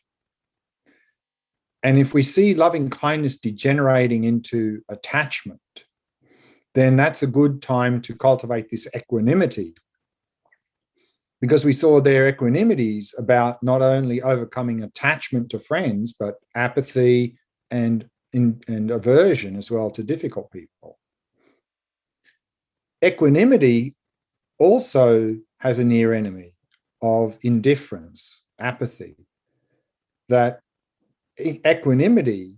A: And if we see loving kindness degenerating into attachment, then that's a good time to cultivate this equanimity. Because we saw their equanimities about not only overcoming attachment to friends, but apathy and aversion as well to difficult people. Equanimity also has a near enemy of indifference, apathy, that equanimity,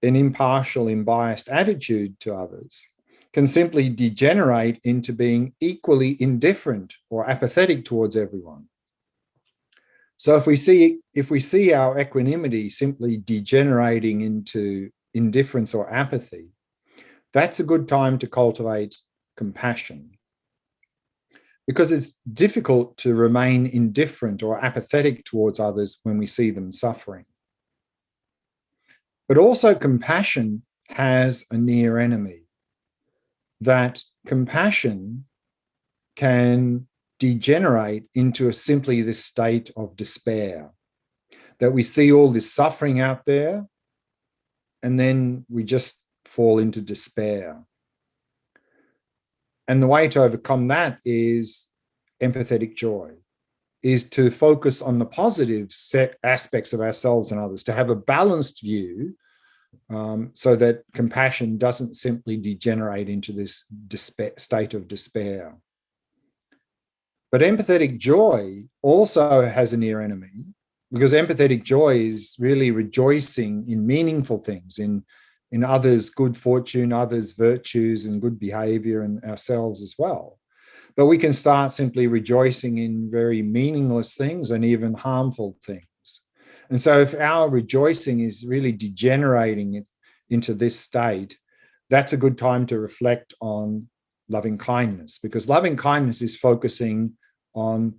A: an impartial, unbiased attitude to others, can simply degenerate into being equally indifferent or apathetic towards everyone. So if we see our equanimity simply degenerating into indifference or apathy, that's a good time to cultivate compassion. Because it's difficult to remain indifferent or apathetic towards others when we see them suffering. But also compassion has a near enemy, that compassion can degenerate into simply this state of despair, that we see all this suffering out there and then we just fall into despair. And the way to overcome that is empathetic joy, is to focus on the positive aspects of ourselves and others, to have a balanced view, so that compassion doesn't simply degenerate into this state of despair. But empathetic joy also has a near enemy, because empathetic joy is really rejoicing in meaningful things, in others' good fortune, others' virtues and good behavior, and ourselves as well. But we can start simply rejoicing in very meaningless things and even harmful things. And so if our rejoicing is really degenerating into this state, that's a good time to reflect on loving kindness, because loving kindness is focusing on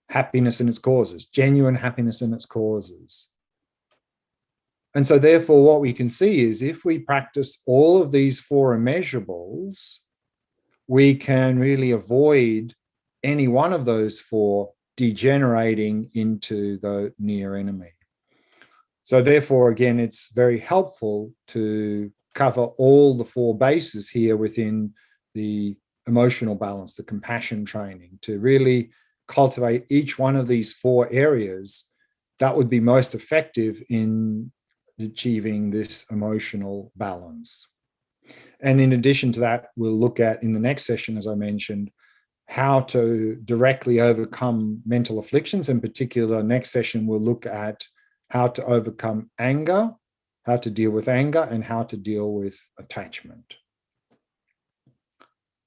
A: happiness and its causes, genuine happiness and its causes. And so therefore what we can see is if we practice all of these 4 immeasurables, we can really avoid any one of those 4 degenerating into the near enemy. So therefore, again, it's very helpful to cover all the 4 bases here within the emotional balance, the compassion training, to really cultivate each one of these 4 areas that would be most effective in achieving this emotional balance. And in addition to that, we'll look at in the next session, as I mentioned, how to directly overcome mental afflictions. In particular, next session, we'll look at how to overcome anger how to deal with anger, and how to deal with attachment.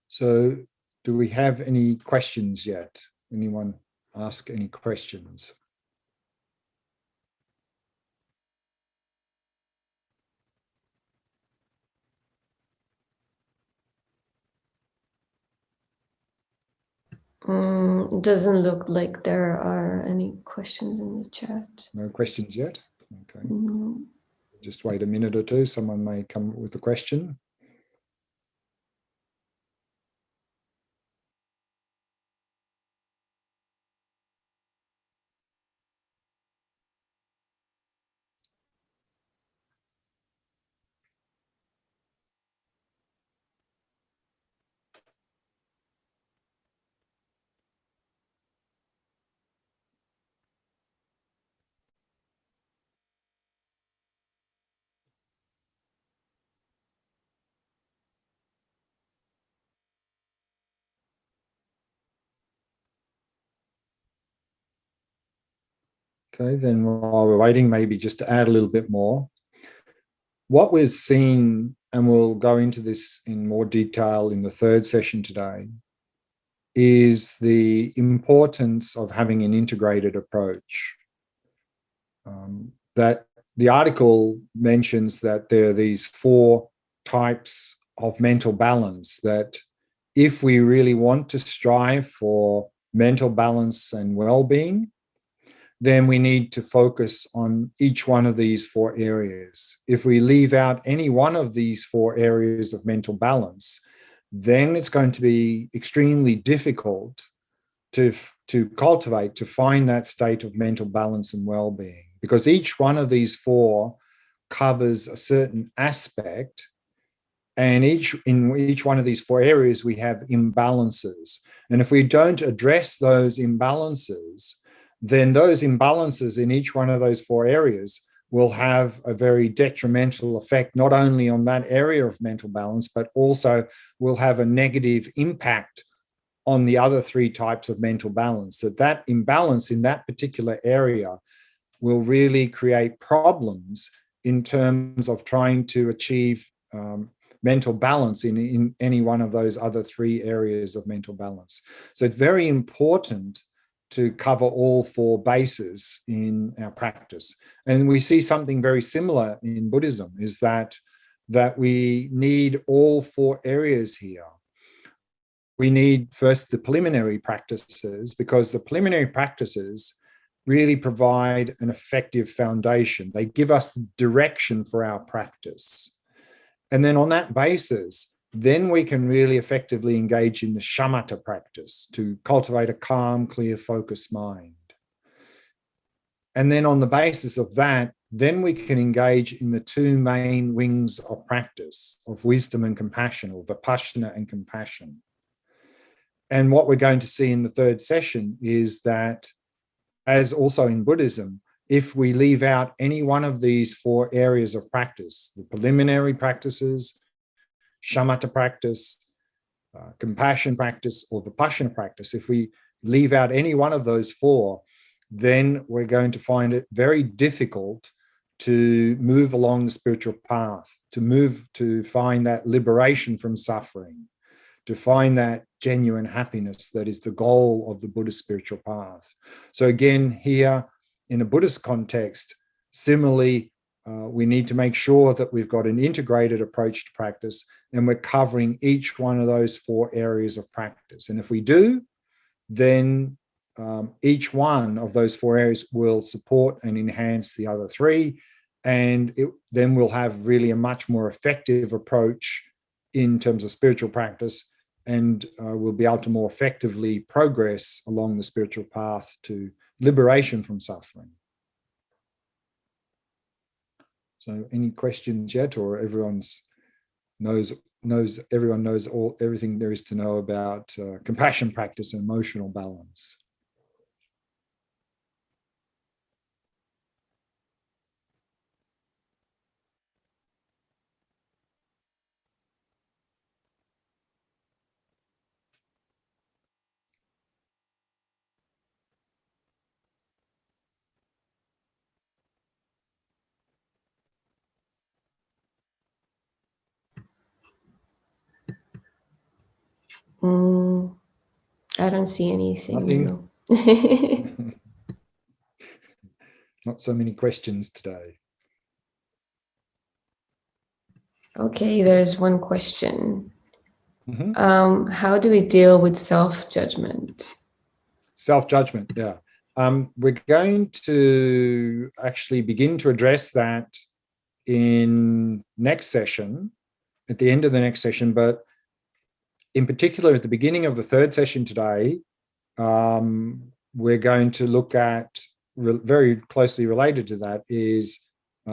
A: So do we have any questions yet? Anyone ask any questions?
B: Doesn't look like there are any questions in the chat.
A: No questions yet? Okay.
B: No.
A: Just wait a minute or two. Someone may come with a question. Okay, then while we're waiting, maybe just to add a little bit more. What we've seen, and we'll go into this in more detail in the third session today, is the importance of having an integrated approach. That the article mentions that there are these 4 types of mental balance, that if we really want to strive for mental balance and well-being, then we need to focus on each one of these 4 areas. If we leave out any one of these 4 areas of mental balance, then it's going to be extremely difficult to cultivate, to find that state of mental balance and well-being, because each one of these 4 covers a certain aspect, and in each one of these 4 areas we have imbalances. And if we don't address those imbalances, then those imbalances in each one of those 4 areas will have a very detrimental effect, not only on that area of mental balance, but also will have a negative impact on the other 3 types of mental balance. That imbalance in that particular area will really create problems in terms of trying to achieve mental balance in any one of those other 3 areas of mental balance. So it's very important to cover all 4 bases in our practice. And we see something very similar in Buddhism, is that we need all 4 areas here. We need first the preliminary practices, because the preliminary practices really provide an effective foundation. They give us the direction for our practice. And then on that basis, then we can really effectively engage in the shamatha practice to cultivate a calm, clear, focused mind. And then on the basis of that, then we can engage in the 2 main wings of practice, of wisdom and compassion, or vipassana and compassion. And what we're going to see in the third session is that, as also in Buddhism, if we leave out any one of these 4 areas of practice, the preliminary practices, shamatha practice, compassion practice, or vipassana practice, if we leave out any one of those 4, then we're going to find it very difficult to move along the spiritual path, to find that liberation from suffering, to find that genuine happiness that is the goal of the Buddhist spiritual path. So again, here in the Buddhist context, similarly, we need to make sure that we've got an integrated approach to practice, and we're covering each one of those 4 areas of practice. And if we do, then each one of those 4 areas will support and enhance the other 3, and then we'll have really a much more effective approach in terms of spiritual practice, and we'll be able to more effectively progress along the spiritual path to liberation from suffering. So any questions yet, or everyone knows everything there is to know about compassion practice and emotional balance?
B: I don't see anything.
A: Nothing?
B: No.
A: Not so many questions today.
B: Okay, there's one question.
A: Mm-hmm.
B: How do we deal with self-judgment?
A: Self-judgment, yeah. We're going to actually begin to address that in next session, at the end of the next session, but in particular at the beginning of the third session today, we're going to look at, very closely related to that, is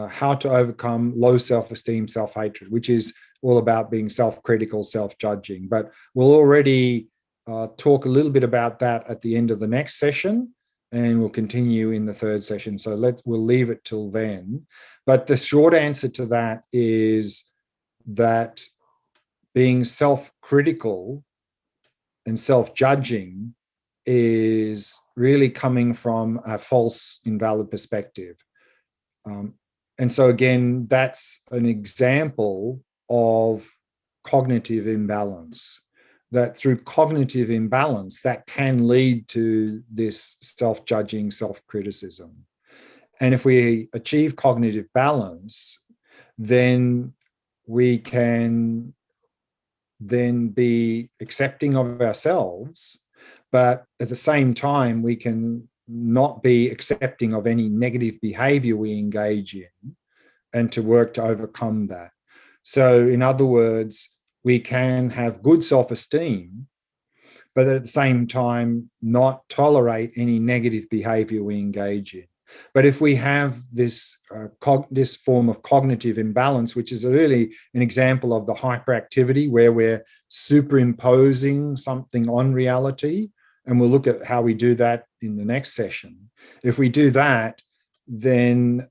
A: how to overcome low self-esteem, self-hatred, which is all about being self-critical, self-judging. But we'll already talk a little bit about that at the end of the next session, and we'll continue in the third session. So we'll leave it till then. But the short answer to that is that being self-critical and self-judging is really coming from a false, invalid perspective. And so again, that's an example of cognitive imbalance, that through cognitive imbalance, that can lead to this self-judging, self-criticism. And if we achieve cognitive balance, then we can then be accepting of ourselves, but at the same time, we can not be accepting of any negative behavior we engage in, and to work to overcome that. So in other words, we can have good self-esteem, but at the same time, not tolerate any negative behavior we engage in. But if we have this this form of cognitive imbalance, which is really an example of the hyperactivity, where we're superimposing something on reality, and we'll look at how we do that in the next session. If we do that, then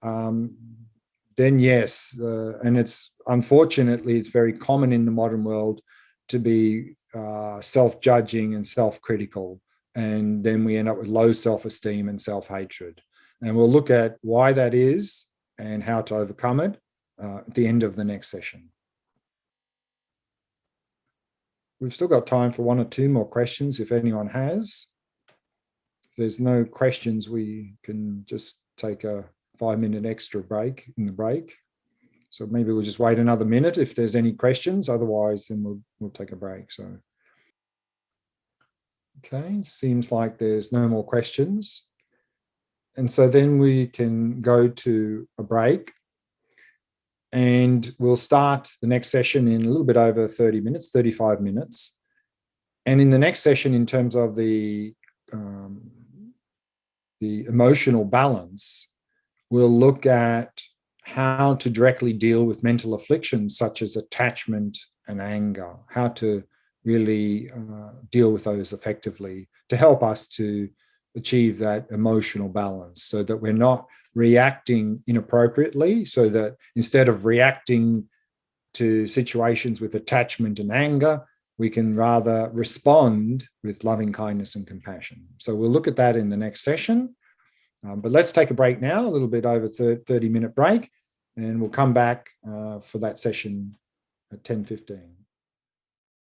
A: yes, and it's unfortunately, it's very common in the modern world to be self-judging and self-critical, and then we end up with low self-esteem and self-hatred. And we'll look at why that is and how to overcome it at the end of the next session. We've still got time for one or two more questions if anyone has. If there's no questions, we can just take a 5-minute extra break in the break. So maybe we'll just wait another minute if there's any questions. Otherwise, then we'll take a break. So, okay, seems like there's no more questions. And so then we can go to a break, and we'll start the next session in a little bit over 30 minutes, 35 minutes. And in the next session, in terms of the emotional balance, we'll look at how to directly deal with mental afflictions such as attachment and anger, how to really deal with those effectively to help us to achieve that emotional balance, so that we're not reacting inappropriately, so that instead of reacting to situations with attachment and anger, we can rather respond with loving kindness and compassion. So we'll look at that in the next session. But let's take a break now, a little bit over 30-minute break, and we'll come back for that session at 10:15.